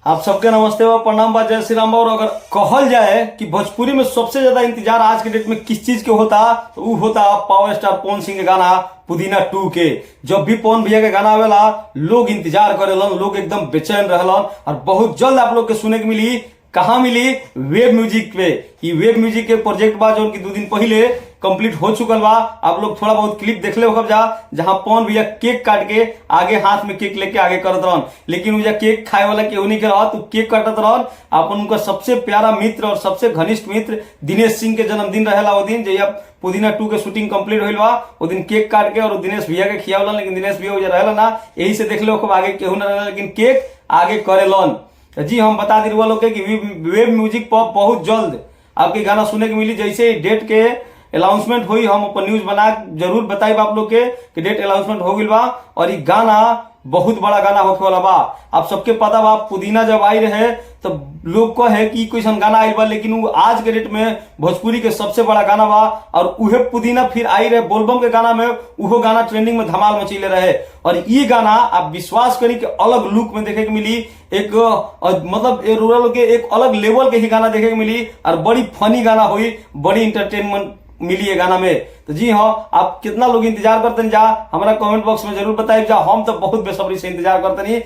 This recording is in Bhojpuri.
आप सबके नमस्ते व प्रणाम बा, जय श्री राम। और अगर कहल जाए कि भोजपुरी में सबसे ज्यादा इंतजार आज के डेट में किस चीज के होता तो वो होता पावर स्टार पवन सिंह के गाना पुदीना 2 के। जब भी पवन भैया के गाना आवेला लोग इंतजार करेलन, लोग एकदम बेचैन रहलन। और बहुत जल्द आप लोग के सुने के मिली, कहाँ मिली? वेब म्यूजिक पे। ये वेब म्यूजिक के प्रोजेक्ट बा जो 2 दिन पहले कंप्लीट हो चुकल बा। आप लोग थोड़ा बहुत क्लिप देख ले हो जहां पवन भैया केक काट के आगे हाथ में केक लेके आगे करत रहन, लेकिन वो केक खाए वाला केहू नहीं रहा तो केक काटत रहन अपन उनका सबसे प्यारा मित्र और सबसे घनिष्ठ मित्र दिनेश सिंह के जन्मदिन रहेला। वो दिन जब पुदीना 2 के शूटिंग कंप्लीट होइल बा वो दिन केक काट के और दिनेश भैया के खियावलन, लेकिन दिनेश भैया रहेला ना, यही से देख ले आगे केहू ना रहेला, लेकिन केक आगे करेलन। जी हम बता दी लोग के कि वेब म्यूजिक पर बहुत जल्द आपके गाना सुने के मिली। जैसे डेट के अनाउंसमेंट हुई हम अपन न्यूज बना जरूर बताइब आप लोग के कि डेट अनाउंसमेंट हो गई बा। और ये गाना बहुत बड़ा गाना होके वाला बा। आप सबके पता बा पुदीना जब आई रहे तो लोग को है कि कोई गाना आई बा, लेकिन वो आज के डेट में भोजपुरी के सबसे बड़ा गाना बा। और उहे पुदीना फिर आई रहे बोलबम के गाना में, उहो गाना ट्रेंडिंग में धमाल मचीले रहे। और ये गाना आप विश्वास करी कि अलग लुक में देखे के मिली, एक मतलब रूरल के एक अलग लेवल के ही गाना देखे के मिली। और बड़ी फनी गाना हुई, बड़ी इंटरटेनमेंट मिली है गाना में। तो जी हाँ, आप कितना लोग इंतजार करते हैं जा हमारा कमेंट बॉक्स में जरूर बताइए जा। हम तो बहुत बेसब्री से इंतजार करते नहीं।